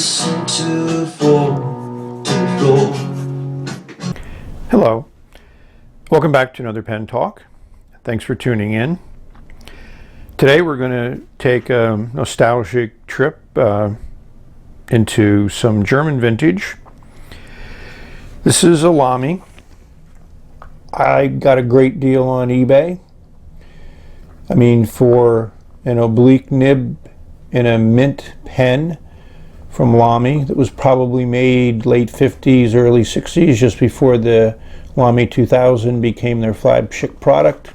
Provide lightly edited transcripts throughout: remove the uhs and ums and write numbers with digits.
listen to fall to the floor. Hello, welcome back to another pen talk. Thanks for tuning in. Today we're going to take a nostalgic trip into some German vintage. This is a Lamy. I got a great deal on eBay. I mean, for an oblique nib in a mint pen from Lamy that was probably made late 50s, early 60s, just before the Lamy 2000 became their flagship product.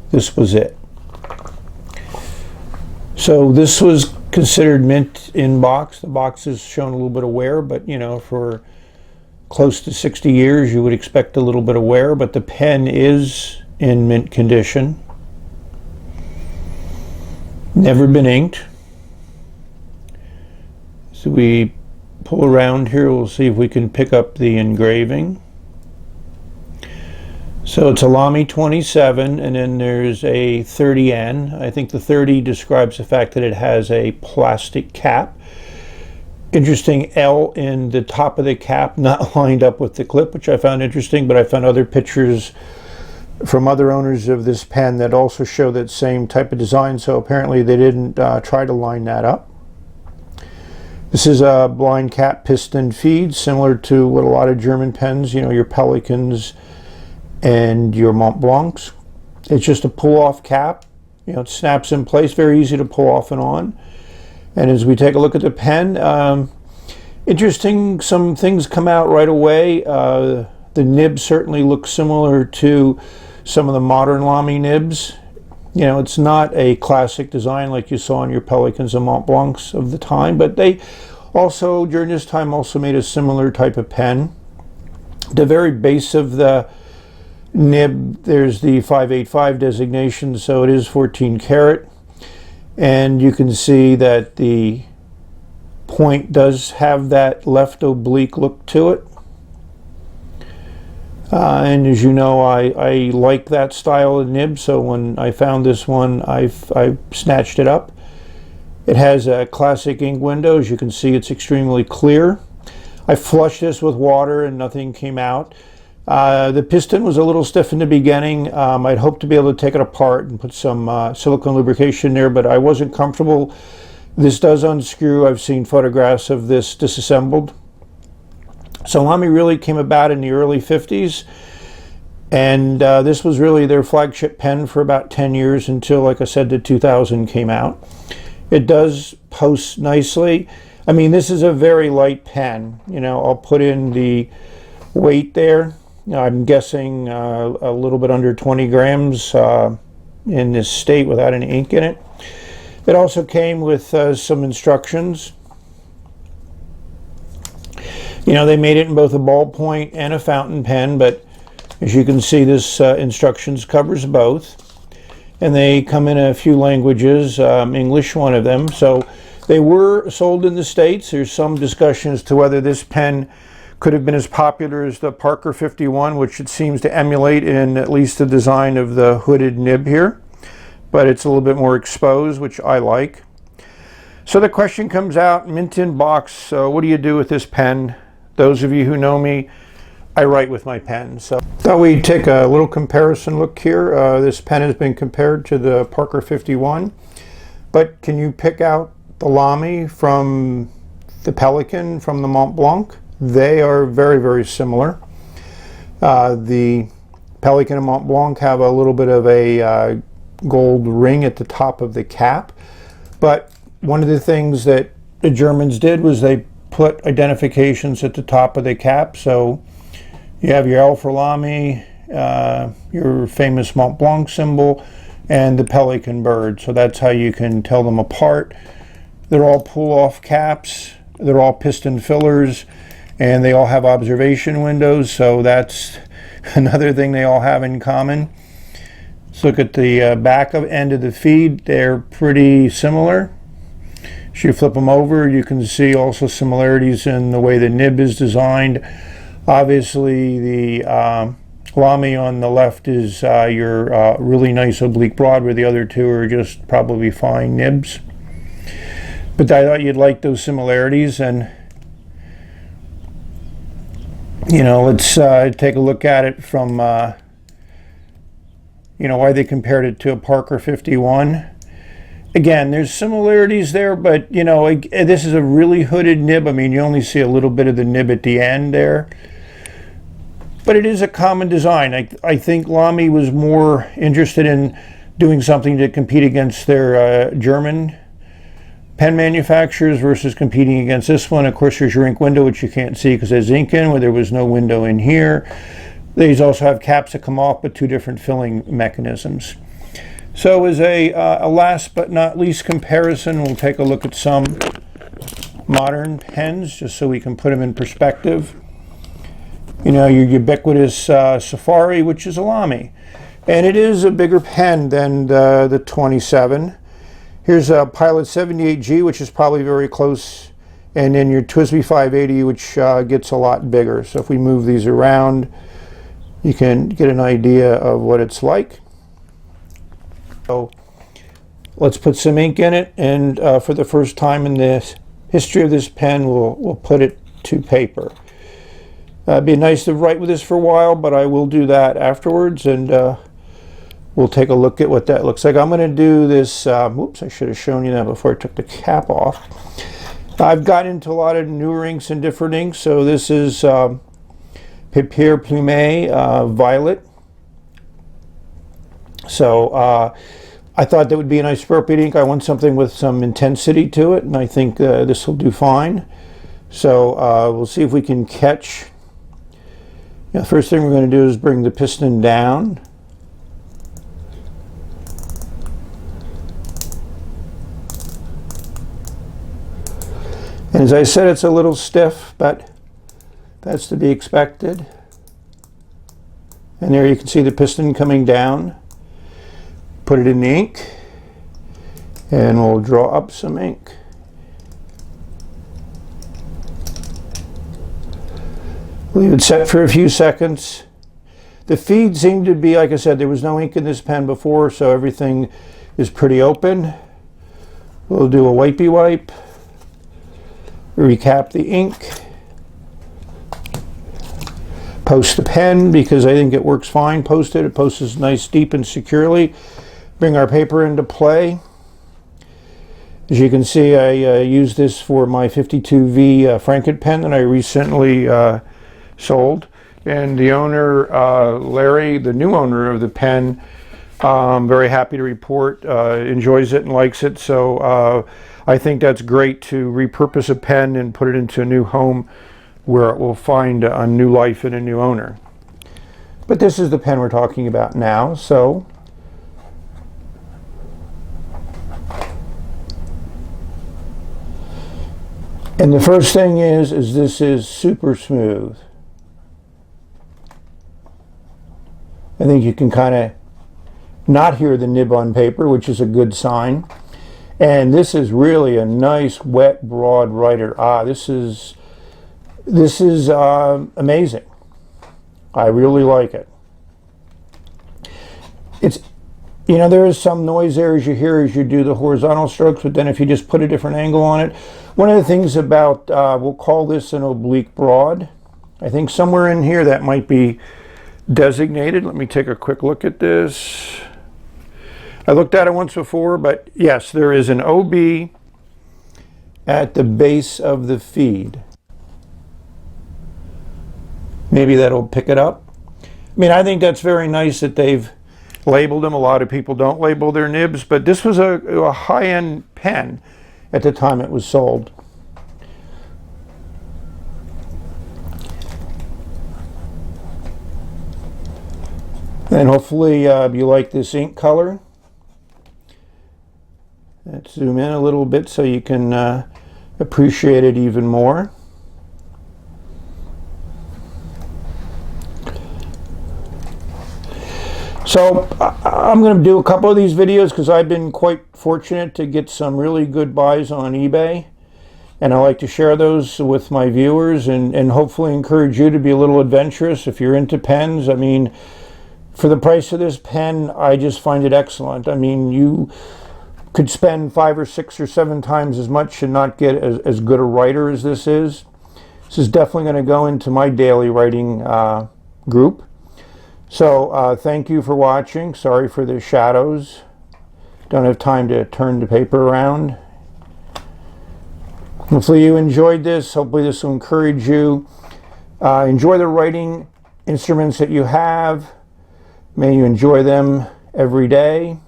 This was it. So this was considered mint in box. The box has shown a little bit of wear, but you know, for close to 60 years you would expect a little bit of wear, but the pen is in mint condition. Never been inked. So we pull around here, we'll see if we can pick up the engraving. So it's a Lamy 27, and then there's a 30N. I think the 30 describes the fact that it has a plastic cap. Interesting L in the top of the cap, not lined up with the clip, which I found interesting, but I found other pictures from other owners of this pen that also show that same type of design, so apparently they didn't try to line that up. This is a blind cap piston feed, similar to what a lot of German pens, you know, your Pelicans and your Mont Blancs. It's just a pull-off cap. You know, it snaps in place, very easy to pull off and on. And as we take a look at the pen, interesting, some things come out right away. The nib certainly looks similar to some of the modern Lamy nibs. You know, it's not a classic design like you saw on your Pelicans and Mont Blancs of the time, but they also, during this time, also made a similar type of pen. The very base of the nib, there's the 585 designation, so it is 14 karat. And you can see that the point does have that left oblique look to it. And as you know, I like that style of nib, so when I found this one, I snatched it up. It has a classic ink window. As you can see, it's extremely clear. I flushed this with water and nothing came out. The piston was a little stiff in the beginning. I'd hoped to be able to take it apart and put some silicone lubrication there, but I wasn't comfortable. This does unscrew. I've seen photographs of this disassembled. So Lamy really came about in the early 50s, and this was really their flagship pen for about 10 years until, like I said, the 2000 came out. It does post nicely. I mean, this is a very light pen. You know, I'll put in the weight there. I'm guessing a little bit under 20 grams in this state without any ink in it. It also came with some instructions. You know, they made it in both a ballpoint and a fountain pen, but as you can see, this instructions covers both. And they come in a few languages, English one of them. So they were sold in the States. There's some discussion as to whether this pen could have been as popular as the Parker 51, which it seems to emulate in at least the design of the hooded nib here. But it's a little bit more exposed, which I like. So the question comes out, mint in box, so what do you do with this pen? Those of you who know me, I write with my pen. So thought we'd take a little comparison look here. This pen has been compared to the Parker 51, but can you pick out the Lamy from the Pelican, from the Mont Blanc? They are very, very similar. The Pelican and Mont Blanc have a little bit of a gold ring at the top of the cap, but one of the things that the Germans did was they put identifications at the top of the cap. So you have your L for Lamy, your famous Mont Blanc symbol, and the Pelican bird. So that's how you can tell them apart. They're all pull-off caps. They're all piston fillers, and they all have observation windows. So that's another thing they all have in common. Let's look at the back end of the feed. They're pretty similar. As you flip them over, you can see also similarities in the way the nib is designed. Obviously, the Lamy on the left is your really nice oblique broad, where the other two are just probably fine nibs. But I thought you'd like those similarities, and let's take a look at it from why they compared it to a Parker 51. Again, there's similarities there, but this is a really hooded nib. I mean, you only see a little bit of the nib at the end there. But it is a common design. I think Lamy was more interested in doing something to compete against their German pen manufacturers versus competing against this one. Of course, there's your ink window, which you can't see because there's ink in, where there was no window in here. These also have caps that come off, but two different filling mechanisms. So as a last but not least comparison, we'll take a look at some modern pens, just so we can put them in perspective. Your ubiquitous Safari, which is a Lamy. And it is a bigger pen than the 27. Here's a Pilot 78G, which is probably very close. And then your TWSBI 580, which gets a lot bigger. So if we move these around, you can get an idea of what it's like. So let's put some ink in it, and for the first time in the history of this pen, we'll put it to paper. It'd be nice to write with this for a while, but I will do that afterwards, and we'll take a look at what that looks like. I'm going to do this, whoops, I should have shown you that before I took the cap off. I've got into a lot of newer inks and different inks, so this is Papier Plume Violet. So I thought that would be a nice appropriate ink. I want something with some intensity to it, and I think this will do fine. So we'll see if we can catch. The first thing we're going to do is bring the piston down. And as I said, it's a little stiff, but that's to be expected. And there you can see the piston coming down. Put it in the ink, and we'll draw up some ink. Leave it set for a few seconds. The feed seemed to be, like I said, there was no ink in this pen before, so everything is pretty open. We'll do a wipey wipe, recap the ink, post the pen because I think it works fine posted. It posts nice, deep, and securely. Bring our paper into play. As you can see, I used this for my 52V Franken pen that I recently sold. And the owner, Larry, the new owner of the pen, I'm very happy to report, enjoys it and likes it. So I think that's great to repurpose a pen and put it into a new home where it will find a new life and a new owner. But this is the pen we're talking about now. So and the first thing is this is super smooth. I think you can kind of not hear the nib on paper, which is a good sign. And this is really a nice wet broad writer. This is amazing. I really like it. It's, there is some noise there as you hear as you do the horizontal strokes, but then if you just put a different angle on it. One of the things about, we'll call this an oblique broad. I think somewhere in here that might be designated. Let me take a quick look at this. I looked at it once before, but yes, there is an OB at the base of the feed. Maybe that'll pick it up. I mean, I think that's very nice that they've labeled them. A lot of people don't label their nibs, but this was a high-end pen at the time it was sold. And hopefully you like this ink color. Let's zoom in a little bit so you can appreciate it even more. So I'm going to do a couple of these videos because I've been quite fortunate to get some really good buys on eBay, and I like to share those with my viewers and hopefully encourage you to be a little adventurous if you're into pens. I mean, for the price of this pen, I just find it excellent. I mean, could spend 5 or 6 or 7 times as much and not get as good a writer as this is. This is definitely going to go into my daily writing group. So thank you for watching. Sorry for the shadows. Don't have time to turn the paper around. Hopefully you enjoyed this. Hopefully this will encourage you. Enjoy the writing instruments that you have. May you enjoy them every day.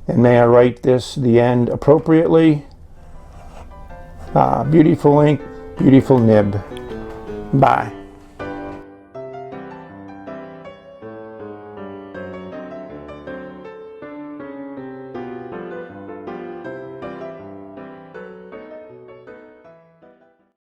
And may I write this, the end, appropriately. Beautiful ink, beautiful nib. Bye.